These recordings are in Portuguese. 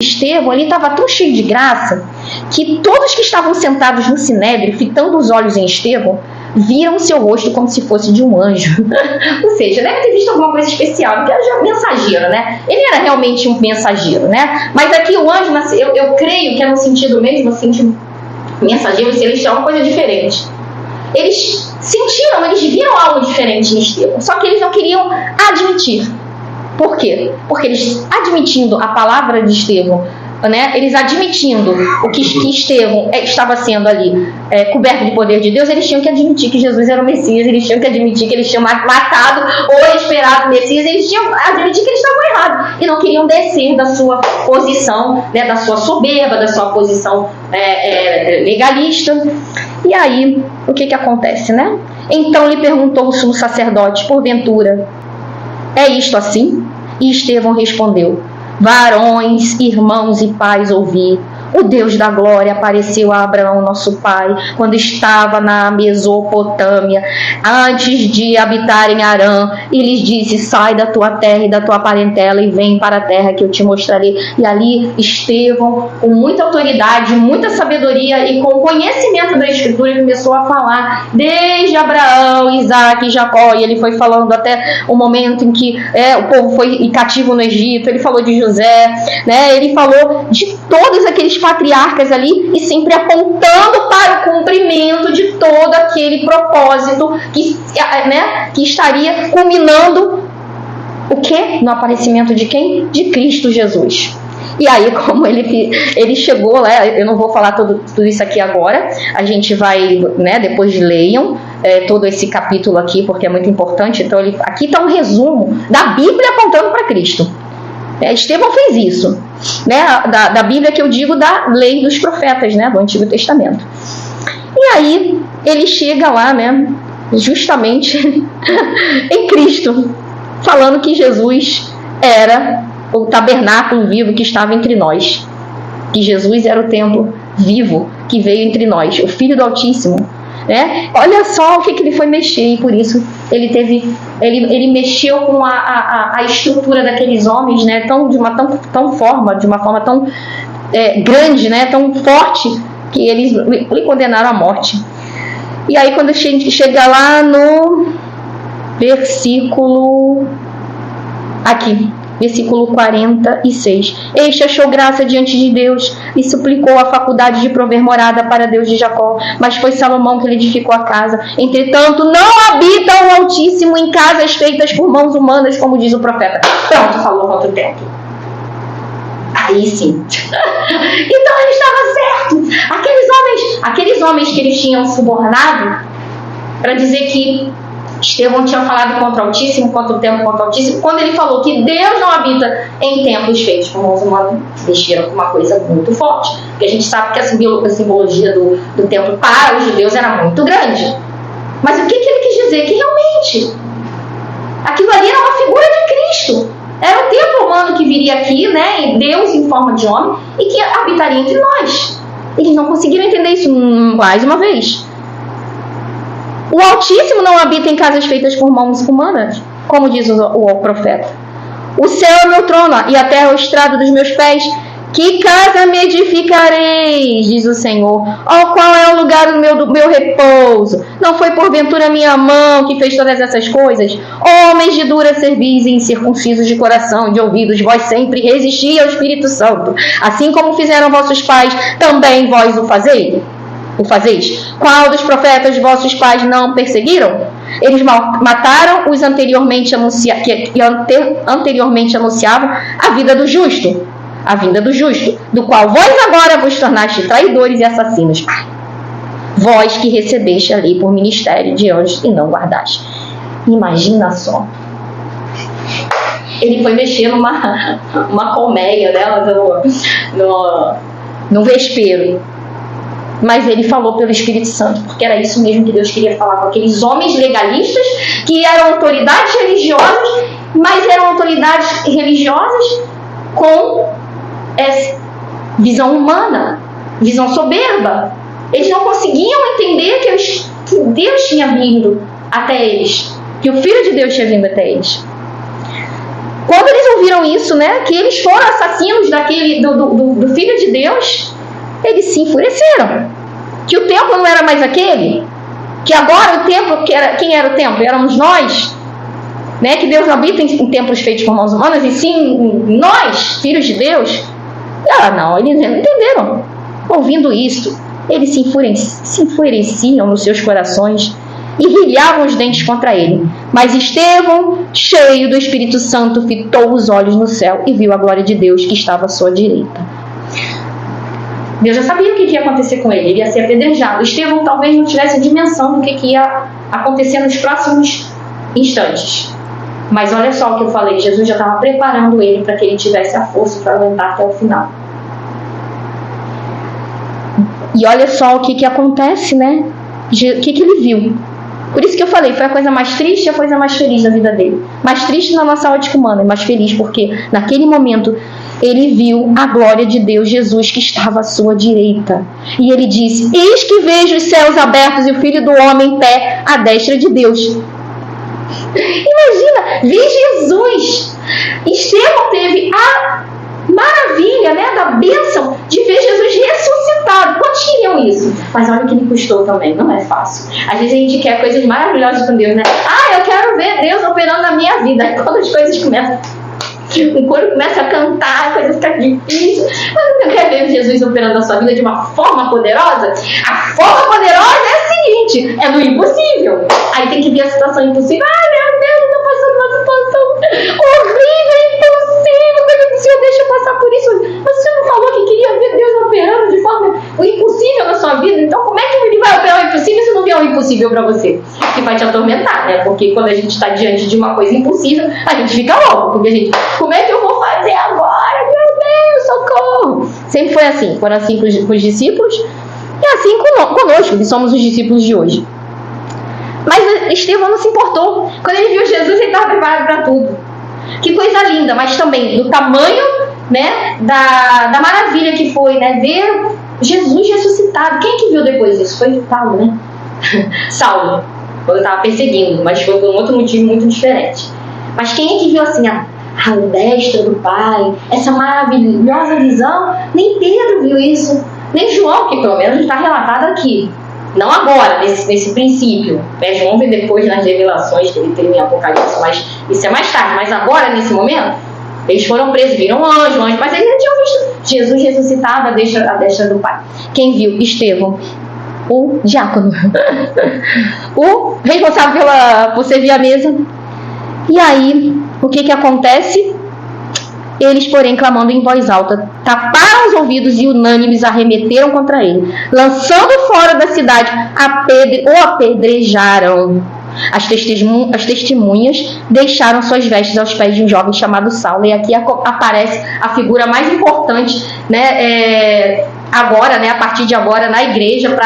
Estevão, ele estava tão cheio de graça que todos que estavam sentados no sinédrio, fitando os olhos em Estevão, viram o seu rosto como se fosse de um anjo. Ou seja, deve ter visto alguma coisa especial, porque era mensageiro, né? Ele era realmente um mensageiro, né? Mas aqui o anjo, eu creio que é no sentido mesmo, assim, de mensageiro celestial, uma coisa diferente. Eles sentiram, eles viram algo diferente em Estevão, só que eles não queriam admitir. Por quê? Porque eles, admitindo a palavra de Estevão, né, eles admitindo o que Estevão estava sendo ali coberto de poder de Deus, eles tinham que admitir que Jesus era o Messias, eles tinham que admitir que eles tinham matado ou esperado o Messias, eles tinham que admitir que eles estavam errados e não queriam descer da sua posição, né, da sua soberba, da sua posição legalista. E aí, o que acontece, né? Então lhe perguntou o sumo sacerdote, porventura, é isto assim? E Estevão respondeu, varões, irmãos e pais, ouvi. O Deus da glória apareceu a Abraão, nosso pai, quando estava na Mesopotâmia, antes de habitar em Harã, e lhes disse, sai da tua terra e da tua parentela e vem para a terra que eu te mostrarei. E ali Estevão, com muita autoridade, muita sabedoria e com conhecimento da Escritura, começou a falar desde Abraão, Isaac e Jacó, e ele foi falando até o momento em que o povo foi cativo no Egito, ele falou de José, né? Ele falou de todos aqueles patriarcas ali e sempre apontando para o cumprimento de todo aquele propósito que estaria culminando o quê? No aparecimento de quem? De Cristo Jesus. E aí, como ele chegou lá, eu não vou falar tudo isso aqui agora, a gente vai, né, depois leiam todo esse capítulo aqui, porque é muito importante. Então, aqui está um resumo da Bíblia apontando para Cristo. Estevão fez isso, né? Da Bíblia que eu digo, da lei dos profetas, né? Do Antigo Testamento. E aí ele chega lá, né? Justamente em Cristo, falando que Jesus era o tabernáculo vivo que estava entre nós, que Jesus era o templo vivo que veio entre nós, o Filho do Altíssimo. Né? Olha só o que ele foi mexer, e por isso ele mexeu com a estrutura daqueles homens, né? De uma forma tão grande, né? Tão forte, que eles lhe condenaram à morte. E aí, quando chega lá no versículo aqui, versículo 46. Este achou graça diante de Deus e suplicou a faculdade de prover morada para Deus de Jacó, mas foi Salomão que lhe edificou a casa. Entretanto, não habita o Altíssimo em casas feitas por mãos humanas, como diz o profeta. Pronto, falou contra o templo. Aí sim. Então ele estava certo. Aqueles homens que eles tinham subornado para dizer que Estevão tinha falado contra o Altíssimo, contra o templo, contra o Altíssimo. Quando ele falou que Deus não habita em templos feitos por mãos humanas, mexeram com uma coisa muito forte. Porque a gente sabe que a simbologia do templo para os judeus era muito grande. Mas o que ele quis dizer? Que realmente aquilo ali era uma figura de Cristo. Era o templo humano que viria aqui, né? E Deus em forma de homem, e que habitaria entre nós. Eles não conseguiram entender isso mais uma vez. O Altíssimo não habita em casas feitas por mãos humanas, como diz o profeta. O céu é meu trono e a terra é o estrado dos meus pés. Que casa me edificareis, diz o Senhor? Qual é o lugar do meu repouso? Não foi porventura minha mão que fez todas essas coisas? Homens de dura cerviz e incircuncisos de coração e de ouvidos, vós sempre resisti ao Espírito Santo. Assim como fizeram vossos pais, também vós o fazeis? Qual dos profetas de vossos pais não perseguiram? Eles mataram os anteriormente anunciavam a vida do justo, a vinda do justo, do qual vós agora vos tornaste traidores e assassinos. Vós que recebeste a lei por ministério de anjos e não guardaste. Imagina só. Ele foi mexer numa colmeia dela, no vespeiro. Mas ele falou pelo Espírito Santo, porque era isso mesmo que Deus queria falar com aqueles homens legalistas, que eram autoridades religiosas, mas eram autoridades religiosas com visão humana, visão soberba. Eles não conseguiam entender que Deus tinha vindo até eles, que o Filho de Deus tinha vindo até eles. Quando eles ouviram isso, né? Que eles foram assassinos do Filho de Deus, eles se enfureceram. Que o templo não era mais aquele, que agora o templo, quem era o templo? Éramos nós, né? Que Deus não habita em templos feitos por mãos humanas, e sim nós, filhos de Deus. Não, eles não entenderam. Ouvindo isso, eles se enfureciam nos seus corações e rilhavam os dentes contra ele. Mas Estevão, cheio do Espírito Santo, fitou os olhos no céu e viu a glória de Deus que estava à sua direita. Deus já sabia o que ia acontecer com ele. Ele ia ser apedrejado. Estevão talvez não tivesse dimensão do que ia acontecer nos próximos instantes. Mas olha só o que eu falei. Jesus já estava preparando ele para que ele tivesse a força para aguentar até o final. E olha só o que acontece, né? O que ele viu. Por isso que eu falei, foi a coisa mais triste e a coisa mais feliz da vida dele. Mais triste na nossa ótica humana, e mais feliz porque naquele momento ele viu a glória de Deus, Jesus, que estava à sua direita. E ele disse: eis que vejo os céus abertos e o Filho do Homem em pé à destra de Deus. Imagina, ver Jesus. Estevão teve a maravilha, né, da bênção de ver Jesus ressuscitado. Quantos queriam isso? Mas olha o que me custou também, não é fácil. Às vezes a gente quer coisas maravilhosas com Deus, né? Eu quero ver Deus operando na minha vida. Aí quando as coisas começam, o coro começa a cantar, a coisa fica difícil. Mas você quer ver Jesus operando na sua vida de uma forma poderosa? A forma poderosa é a seguinte: é no impossível. Aí tem que ver a situação impossível. Meu Deus, eu tô passando uma situação horrível, impossível. O Senhor deixa eu passar por isso. Mas o Senhor não falou que queria ver Deus operando de forma o impossível na sua vida? Então como é que ele vai operar o impossível se não vier o impossível para você? Que vai te atormentar, né? Porque quando a gente está diante de uma coisa impossível, a gente fica louco. Porque a gente, como é que eu vou fazer agora? Meu Deus, socorro! Sempre foi assim. Foram assim com os discípulos e assim conosco, que somos os discípulos de hoje. Mas Estevão não se importou. Quando ele viu Jesus, ele estava preparado para tudo. Que coisa linda, mas também do tamanho, né, da maravilha que foi, né, ver Jesus ressuscitado. Quem que viu depois disso? Foi Paulo, né? Saulo, quando estava perseguindo, mas foi por um outro motivo muito diferente. Mas quem é que viu assim a destra do Pai, essa maravilhosa visão? Nem Pedro viu isso, nem João, que pelo menos está relatado aqui. Não agora, nesse princípio. João vê depois nas revelações que ele tem em Apocalipse, mas isso é mais tarde. Mas agora, nesse momento, eles foram presos, viram anjo, mas eles não tinham visto Jesus ressuscitado à destra do Pai. Quem viu? Estevão, o diácono, o responsável por servir a mesa. E aí, o que acontece? Eles, porém, clamando em voz alta, taparam os ouvidos e unânimes arremeteram contra ele, lançando fora da cidade, o apedrejaram. As testemunhas deixaram suas vestes aos pés de um jovem chamado Saulo. E aqui aparece a figura mais importante, né, agora, né, a partir de agora, na igreja,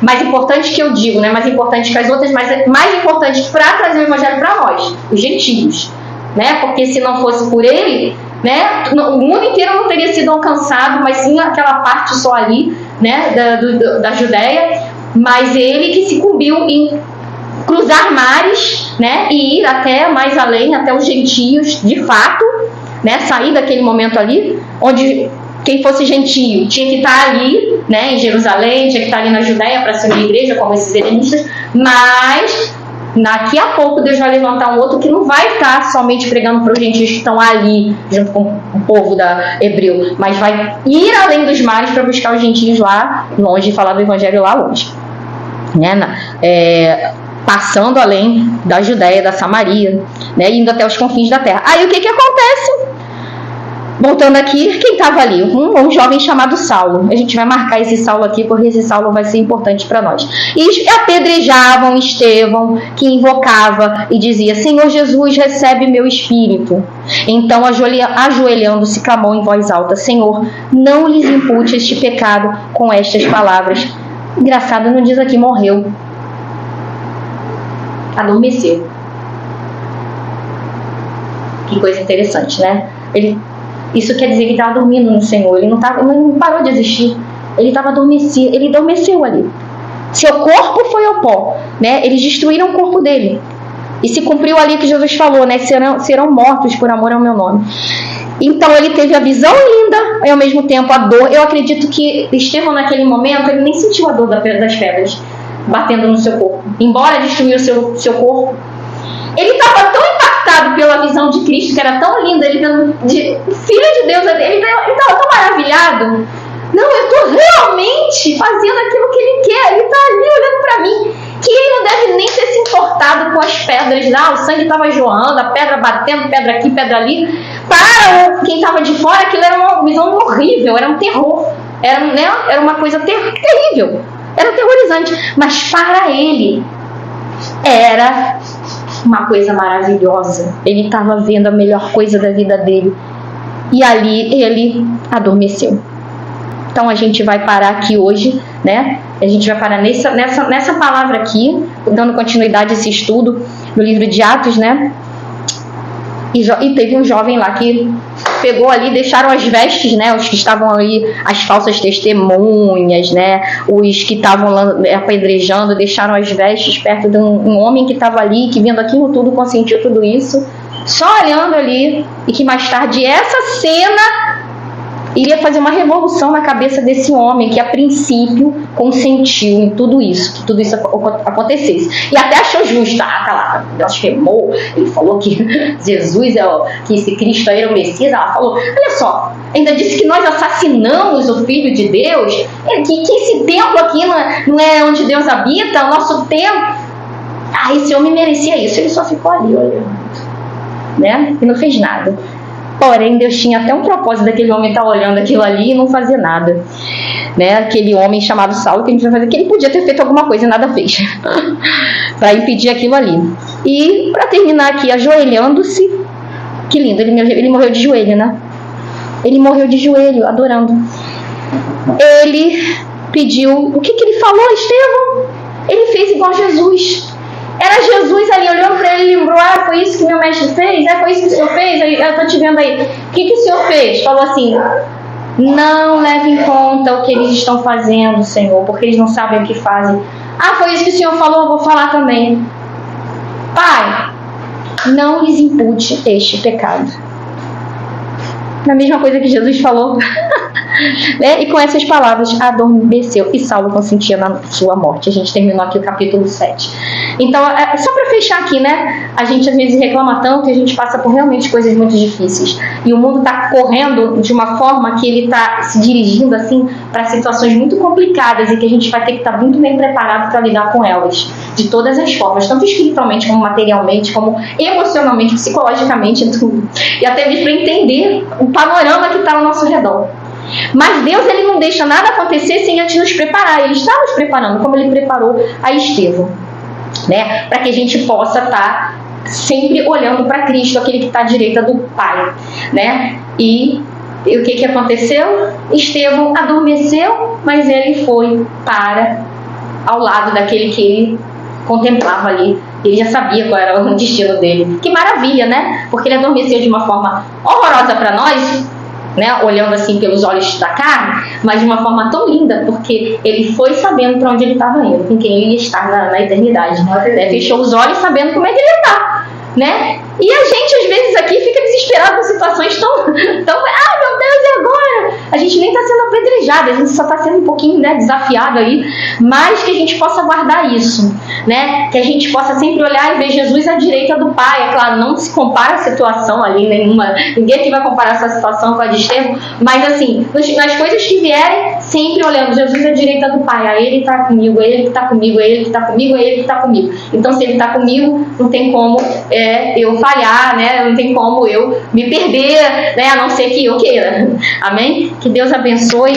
mais importante que eu digo, né, mais importante que as outras, mas mais importante para trazer o evangelho para nós, os gentios, né, porque se não fosse por ele, né, o mundo inteiro não teria sido alcançado, mas sim aquela parte só ali, né, da Judéia. Mas ele que se incumbiu em cruzar mares, né, e ir até mais além, até os gentios, de fato, né, sair daquele momento ali, onde quem fosse gentio tinha que estar ali, né, em Jerusalém, tinha que estar ali na Judéia para ser uma igreja, como esses helenistas, mas daqui a pouco Deus vai levantar um outro que não vai estar somente pregando para os gentios que estão ali, junto com o povo hebreu, mas vai ir além dos mares para buscar os gentios lá longe e falar do evangelho lá longe, né? Passando além da Judéia, da Samaria, né? Indo até os confins da terra. Aí o que acontece? Voltando aqui, quem estava ali? Um jovem chamado Saulo. A gente vai marcar esse Saulo aqui, porque esse Saulo vai ser importante para nós. E apedrejavam Estevão, que invocava e dizia: Senhor Jesus, recebe meu espírito. Então, ajoelhando-se, clamou em voz alta: Senhor, não lhes impute este pecado com estas palavras. Engraçado, não diz aqui morreu. Adormeceu. Que coisa interessante, né? Isso quer dizer que ele estava dormindo no Senhor. Ele não parou de existir. Ele estava adormecido. Ele adormeceu ali. Seu corpo foi ao pó, né? Eles destruíram o corpo dele. E se cumpriu ali que Jesus falou, né? Serão mortos por amor ao meu nome. Então ele teve a visão linda e ao mesmo tempo a dor. Eu acredito que Estevão naquele momento ele nem sentiu a dor das pedras batendo no seu corpo. Embora destruiu o seu corpo, ele estava tão impactado pela visão de Cristo, que era tão linda, ele vendo Filho de Deus, ele estava tão maravilhado. Não, eu estou realmente fazendo aquilo que ele quer. Ele está ali olhando para mim. Que ele não deve nem ter se importado com as pedras lá. O sangue estava jorrando, a pedra batendo, pedra aqui, pedra ali. Para quem estava de fora, aquilo era uma visão horrível, era um terror. Era uma coisa terrível. Era aterrorizante. Mas para ele, era uma coisa maravilhosa. Ele estava vendo a melhor coisa da vida dele. E ali ele adormeceu. Então a gente vai parar aqui hoje, né? A gente vai parar nessa palavra aqui, dando continuidade a esse estudo no livro de Atos, né? E teve um jovem lá que pegou ali, deixaram as vestes, né? Os que estavam ali, as falsas testemunhas, né? Os que estavam apedrejando, deixaram as vestes perto de um homem que estava ali, que vendo aquilo tudo, consentiu tudo isso, só olhando ali, e que mais tarde essa cena iria fazer uma revolução na cabeça desse homem que a princípio consentiu em tudo isso, que tudo isso acontecesse. E até achou justo, tá lá, blasfemou, ele falou que Jesus que esse Cristo aí era o Messias. Ela falou, olha só, ainda disse que nós assassinamos o Filho de Deus, que esse templo aqui não é onde Deus habita, o nosso templo. Esse homem merecia isso, ele só ficou ali olhando, né? E não fez nada. Porém, Deus tinha até um propósito daquele homem estar olhando aquilo ali e não fazer nada, né? Aquele homem chamado Saulo, que a gente vai fazer, que ele podia ter feito alguma coisa e nada fez para impedir aquilo ali. E para terminar aqui, ajoelhando-se, que lindo, ele morreu de joelho, né? Ele morreu de joelho, adorando. Ele pediu, o que ele falou, Estevão? Ele fez igual Jesus. Era Jesus ali olhando para ele e lembrou, foi isso que meu mestre fez? Foi isso que o senhor fez? Eu estou te vendo aí. O que o senhor fez? Falou assim, não leve em conta o que eles estão fazendo, Senhor, porque eles não sabem o que fazem. Foi isso que o senhor falou, eu vou falar também. Pai, não lhes impute este pecado. Na mesma coisa que Jesus falou. Né? E com essas palavras adormeceu e Saulo consentia na sua morte. A gente terminou aqui o capítulo 7. Então, só para fechar aqui, né? A gente às vezes reclama tanto e a gente passa por realmente coisas muito difíceis. E o mundo está correndo de uma forma que ele está se dirigindo assim para situações muito complicadas e que a gente vai ter que estar muito bem preparado para lidar com elas. De todas as formas, tanto espiritualmente como materialmente, como emocionalmente, psicologicamente, tudo. E até mesmo para entender o panorama que está ao nosso redor. Mas Deus, ele não deixa nada acontecer sem antes nos preparar. Ele está nos preparando, como ele preparou a Estevão, né? Para que a gente possa estar sempre olhando para Cristo, aquele que está à direita do Pai, né? E o que aconteceu? Estevão adormeceu, mas ele foi para ao lado daquele que ele contemplava ali. Ele já sabia qual era o destino dele. Que maravilha, né? Porque ele adormeceu de uma forma horrorosa para nós, né, olhando assim pelos olhos da carne, mas de uma forma tão linda, porque ele foi sabendo para onde ele estava indo, com quem ele ia estar na eternidade, né? Fechou os olhos sabendo como é que ele ia estar, né? E a gente às vezes aqui fica desesperado com situações tão meu Deus, e agora? A gente nem está sendo apedrejado, a gente só está sendo um pouquinho, né, desafiado aí, mas que a gente possa guardar isso, né? Que a gente possa sempre olhar e ver Jesus à direita do Pai. É claro, não se compara a situação ali, ninguém aqui vai comparar essa situação com a de Estevão, mas assim, nas coisas que vierem, sempre olhando Jesus à direita do Pai. Ele está comigo, ele que está comigo, ele que está comigo, ele que está comigo. Então, se ele está comigo, não tem como eu falhar, né? Não tem como eu me perder, né? A não ser que eu queira. Amém? Que Deus abençoe.